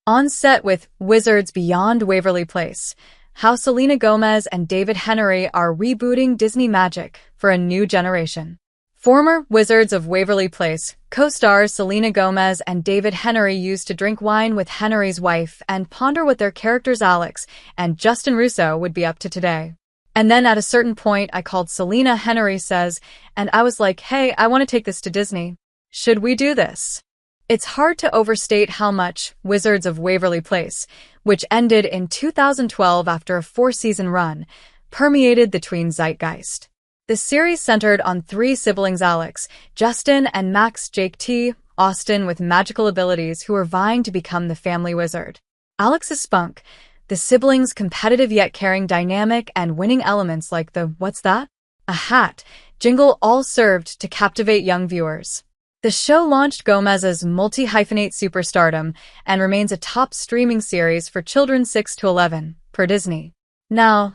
On set with Wizards Beyond Waverly Place, how Selena Gomez and David Henrie are rebooting Disney magic for a new generation. Former Wizards of Waverly Place co-stars Selena Gomez and David Henrie used to drink wine with Henrie's wife and ponder what their characters Alex and Justin Russo would be up to today. And then at a certain point I called Selena, Henrie says, and I was like, hey, I want to take this to Disney. Should we do this? It's hard to overstate how much Wizards of Waverly Place, which ended in 2012 after a 4-season run, permeated the tween zeitgeist. The series centered on 3 siblings Alex, Justin, and Max Jake T. Austin with magical abilities who are vying to become the family wizard. Alex's spunk, the siblings' competitive yet caring dynamic and winning elements like the "what's that?" a hat jingle all served to captivate young viewers. The show launched Gomez's multi-hyphenate superstardom and remains a top streaming series for children 6 to 11, per Disney. Now,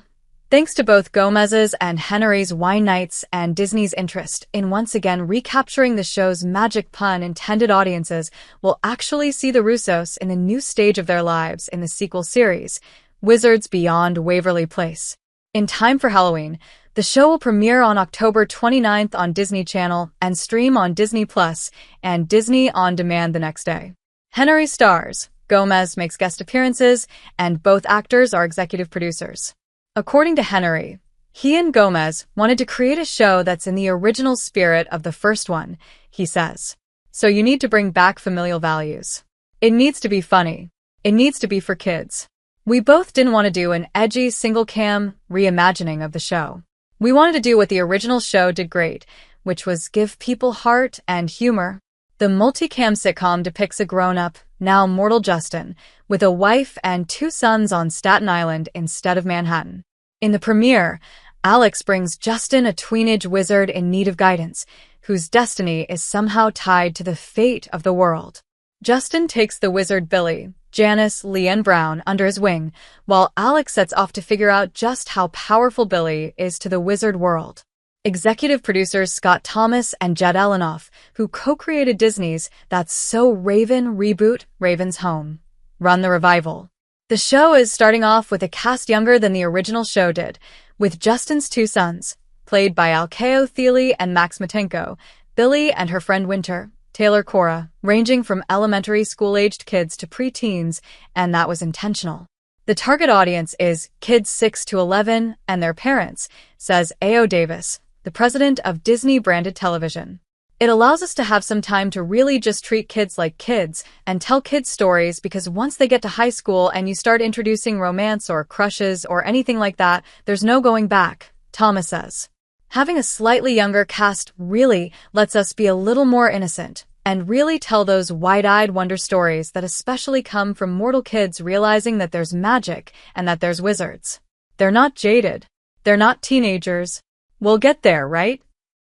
thanks to both Gomez's and Henrie's wine nights and Disney's interest in once again recapturing the show's magic, pun intended, audiences will actually see the Russos in a new stage of their lives in the sequel series, Wizards Beyond Waverly Place. In time for Halloween, the show will premiere on October 29th on Disney Channel and stream on Disney Plus and Disney On Demand the next day. Henrie stars, Gomez makes guest appearances, and both actors are executive producers. According to Henrie, he and Gomez wanted to create a show that's in the original spirit of the first one, he says. So you need to bring back familial values. It needs to be funny. It needs to be for kids. We both didn't want to do an edgy single-cam reimagining of the show. We wanted to do what the original show did great, which was give people heart and humor. The multicam sitcom depicts a grown-up, now mortal Justin, with a wife and 2 sons on Staten Island instead of Manhattan. In the premiere, Alex brings Justin a tweenage wizard in need of guidance, whose destiny is somehow tied to the fate of the world. Justin takes the wizard Billie, Janice Leanne Brown, under his wing, while Alex sets off to figure out just how powerful Billie is to the wizard world. Executive producers Scott Thomas and Jed Elinoff, who co-created Disney's That's So Raven reboot, Raven's Home, run the revival. The show is starting off with a cast younger than the original show did, with Justin's 2 sons, played by Alkeo Thiele and Max Matenko, Billie and her friend Winter, Taylor Cora, ranging from elementary school-aged kids to preteens, and that was intentional. The target audience is kids 6 to 11 and their parents, says A.O. Davis, the president of Disney Branded Television. It allows us to have some time to really just treat kids like kids and tell kids stories, because once they get to high school and you start introducing romance or crushes or anything like that, there's no going back, Thomas says. Having a slightly younger cast really lets us be a little more innocent and really tell those wide-eyed wonder stories that especially come from mortal kids realizing that there's magic and that there's wizards. They're not jaded. They're not teenagers. We'll get there, right?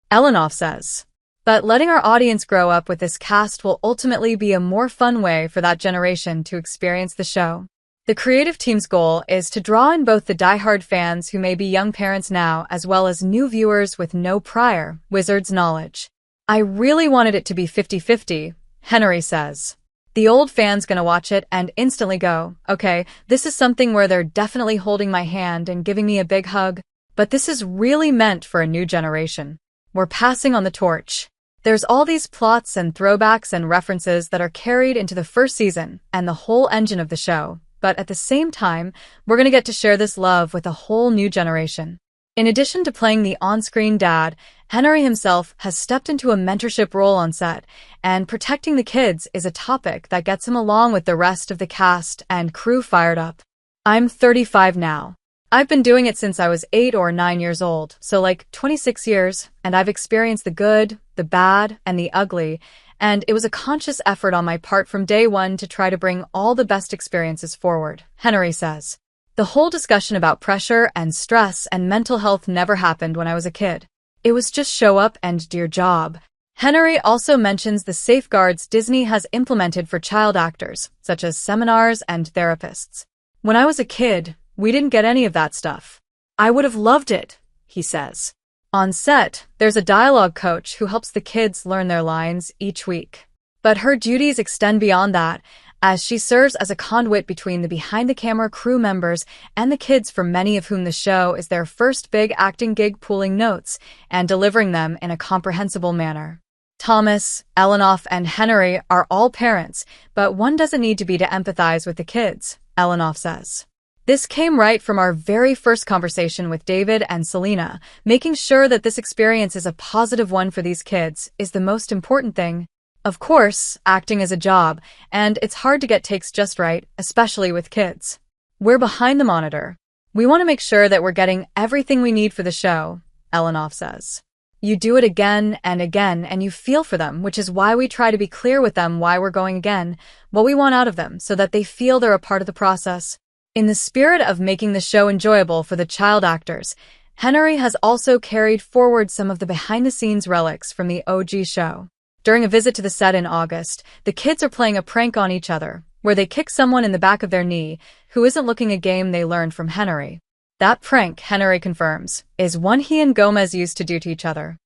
Elinoff says. But letting our audience grow up with this cast will ultimately be a more fun way for that generation to experience the show. The creative team's goal is to draw in both the diehard fans who may be young parents now as well as new viewers with no prior Wizards knowledge. I really wanted it to be 50-50, Henrie says. The old fan's gonna watch it and instantly go, okay, this is something where they're definitely holding my hand and giving me a big hug, but this is really meant for a new generation. We're passing on the torch. There's all these plots and throwbacks and references that are carried into the first season and the whole engine of the show. But at the same time, we're going to get to share this love with a whole new generation. In addition to playing the on-screen dad, Henrie himself has stepped into a mentorship role on set, and protecting the kids is a topic that gets him along with the rest of the cast and crew fired up. I'm 35 now. I've been doing it since I was 8 or 9 years old, so like 26 years, and I've experienced the good, the bad, and the ugly, and it was a conscious effort on my part from day one to try to bring all the best experiences forward, Henrie says. The whole discussion about pressure and stress and mental health never happened when I was a kid. It was just show up and do your job. Henrie also mentions the safeguards Disney has implemented for child actors, such as seminars and therapists. When I was a kid, we didn't get any of that stuff. I would have loved it, he says. On set, there's a dialogue coach who helps the kids learn their lines each week. But her duties extend beyond that, as she serves as a conduit between the behind-the-camera crew members and the kids, for many of whom the show is their first big acting gig, pooling notes and delivering them in a comprehensible manner. Thomas, Elinoff, and Henrie are all parents, but one doesn't need to be to empathize with the kids, Elinoff says. This came right from our very first conversation with David and Selena. Making sure that this experience is a positive one for these kids is the most important thing. Of course, acting is a job, and it's hard to get takes just right, especially with kids. We're behind the monitor. We want to make sure that we're getting everything we need for the show, Elinoff says. You do it again and again, and you feel for them, which is why we try to be clear with them why we're going again, what we want out of them, so that they feel they're a part of the process. In the spirit of making the show enjoyable for the child actors, Henrie has also carried forward some of the behind-the-scenes relics from the OG show. During a visit to the set in August, the kids are playing a prank on each other, where they kick someone in the back of their knee who isn't looking, a game they learned from Henrie. That prank, Henrie confirms, is one he and Gomez used to do to each other.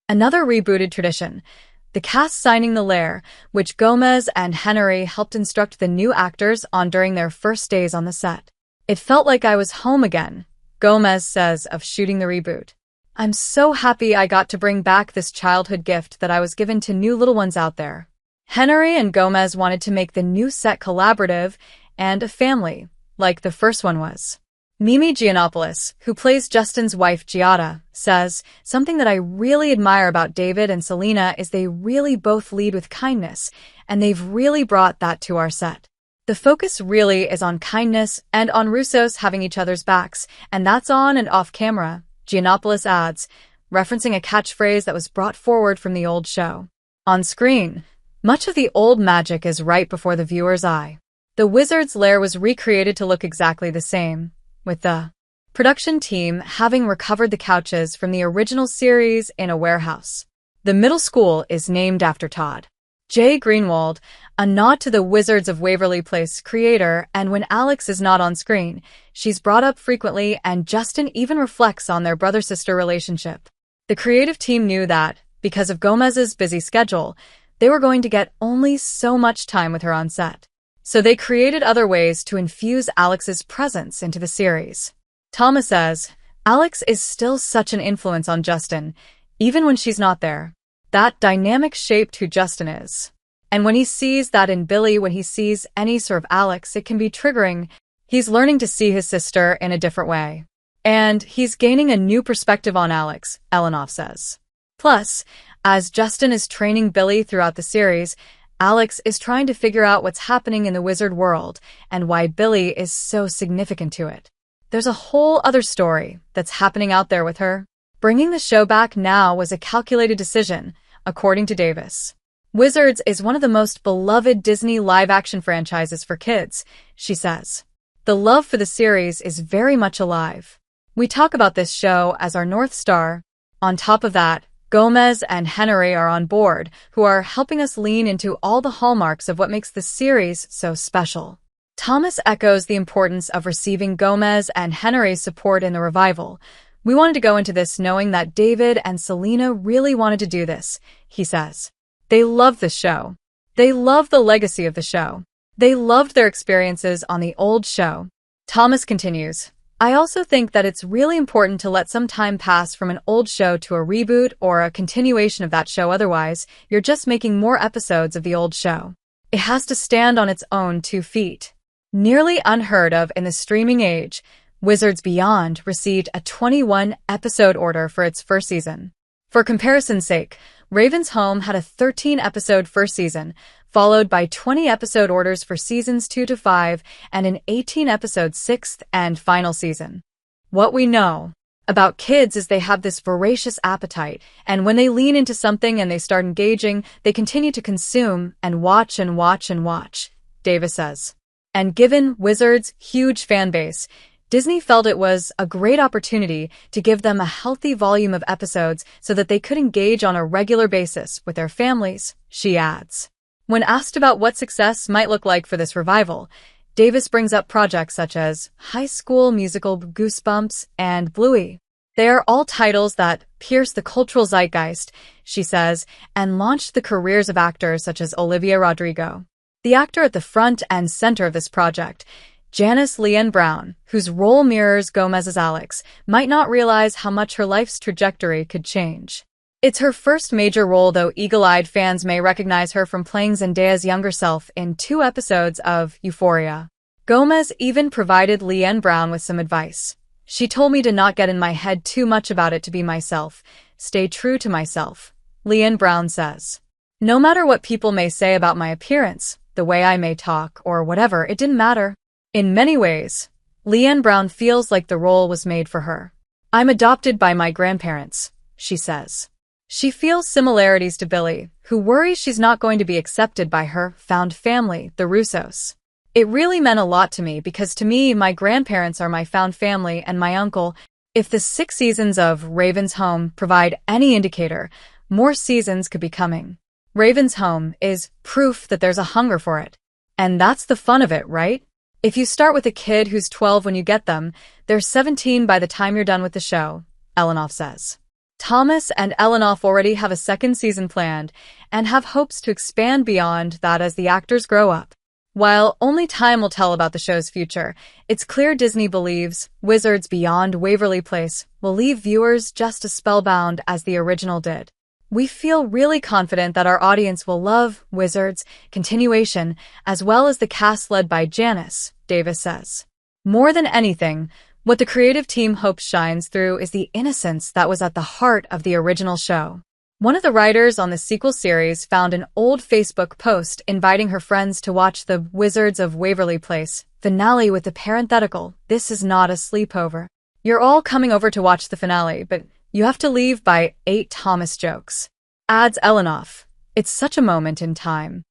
Another rebooted tradition, the cast signing the lair, which Gomez and Henrie helped instruct the new actors on during their first days on the set. It felt like I was home again, Gomez says of shooting the reboot. I'm so happy I got to bring back this childhood gift that I was given to new little ones out there. Henrie and Gomez wanted to make the new set collaborative and a family, like the first one was. Mimi Giannopoulos, who plays Justin's wife Giada, says, something that I really admire about David and Selena is they really both lead with kindness, and they've really brought that to our set. The focus really is on kindness and on Russos having each other's backs, and that's on and off camera, Giannopoulos adds, referencing a catchphrase that was brought forward from the old show. On screen, much of the old magic is right before the viewer's eye. The Wizard's lair was recreated to look exactly the same, with the production team having recovered the couches from the original series in a warehouse. The middle school is named after Todd J. Greenwald, a nod to the Wizards of Waverly Place creator, and when Alex is not on screen, she's brought up frequently, and Justin even reflects on their brother-sister relationship. The creative team knew that, because of Gomez's busy schedule, they were going to get only so much time with her on set. So they created other ways to infuse Alex's presence into the series. Thomas says, Alex is still such an influence on Justin, even when she's not there. That dynamic shaped who Justin is. And when he sees that in Billie, when he sees any sort of Alex, it can be triggering. He's learning to see his sister in a different way. And he's gaining a new perspective on Alex, Elinoff says. Plus, as Justin is training Billie throughout the series, Alex is trying to figure out what's happening in the wizard world and why Billie is so significant to it. There's a whole other story that's happening out there with her. Bringing the show back now was a calculated decision, according to Davis. Wizards is one of the most beloved Disney live-action franchises for kids, she says. The love for the series is very much alive. We talk about this show as our North Star. On top of that, Gomez and Henrie are on board, who are helping us lean into all the hallmarks of what makes the series so special. Thomas echoes the importance of receiving Gomez and Henrie's support in the revival. We wanted to go into this knowing that David and Selena really wanted to do this, he says. They love this show. They love the legacy of the show. They loved their experiences on the old show. Thomas continues, I also think that it's really important to let some time pass from an old show to a reboot or a continuation of that show, otherwise, you're just making more episodes of the old show. It has to stand on its own 2 feet. Nearly unheard of in the streaming age, Wizards Beyond received a 21-episode order for its first season. For comparison's sake, Raven's Home had a 13-episode first season, followed by 20-episode orders for seasons 2 to 5 and an 18-episode 6th and final season. What we know about kids is they have this voracious appetite, and when they lean into something and they start engaging, they continue to consume and watch and watch and watch, Davis says. And given Wizards' huge fan base, Disney felt it was a great opportunity to give them a healthy volume of episodes so that they could engage on a regular basis with their families, she adds. When asked about what success might look like for this revival, Davis brings up projects such as High School Musical, Goosebumps, and Bluey. They are all titles that pierce the cultural zeitgeist, she says, and launched the careers of actors such as Olivia Rodrigo. The actor at the front and center of this project, Janice Leanne Brown, whose role mirrors Gomez's Alex, might not realize how much her life's trajectory could change. It's her first major role, though eagle-eyed fans may recognize her from playing Zendaya's younger self in 2 episodes of Euphoria. Gomez even provided Leanne Brown with some advice. She told me to not get in my head too much about it, to be myself, stay true to myself, Leanne Brown says. No matter what people may say about my appearance, the way I may talk, or whatever, it didn't matter. In many ways, Leanne Brown feels like the role was made for her. I'm adopted by my grandparents, she says. She feels similarities to Billie, who worries she's not going to be accepted by her found family, the Russos. It really meant a lot to me because to me, my grandparents are my found family and my uncle. If the 6 seasons of Raven's Home provide any indicator, more seasons could be coming. Raven's Home is proof that there's a hunger for it. And that's the fun of it, right? If you start with a kid who's 12 when you get them, they're 17 by the time you're done with the show, Elinoff says. Thomas and Elinoff already have a 2nd season planned and have hopes to expand beyond that as the actors grow up. While only time will tell about the show's future, it's clear Disney believes Wizards Beyond Waverly Place will leave viewers just as spellbound as the original did. We feel really confident that our audience will love Wizards' continuation as well as the cast led by Janice, Davis says. More than anything, what the creative team hopes shines through is the innocence that was at the heart of the original show. One of the writers on the sequel series found an old Facebook post inviting her friends to watch the Wizards of Waverly Place finale with the parenthetical, "This is not a sleepover. You're all coming over to watch the finale, but you have to leave by 8 Thomas jokes." Adds Elinoff. It's such a moment in time.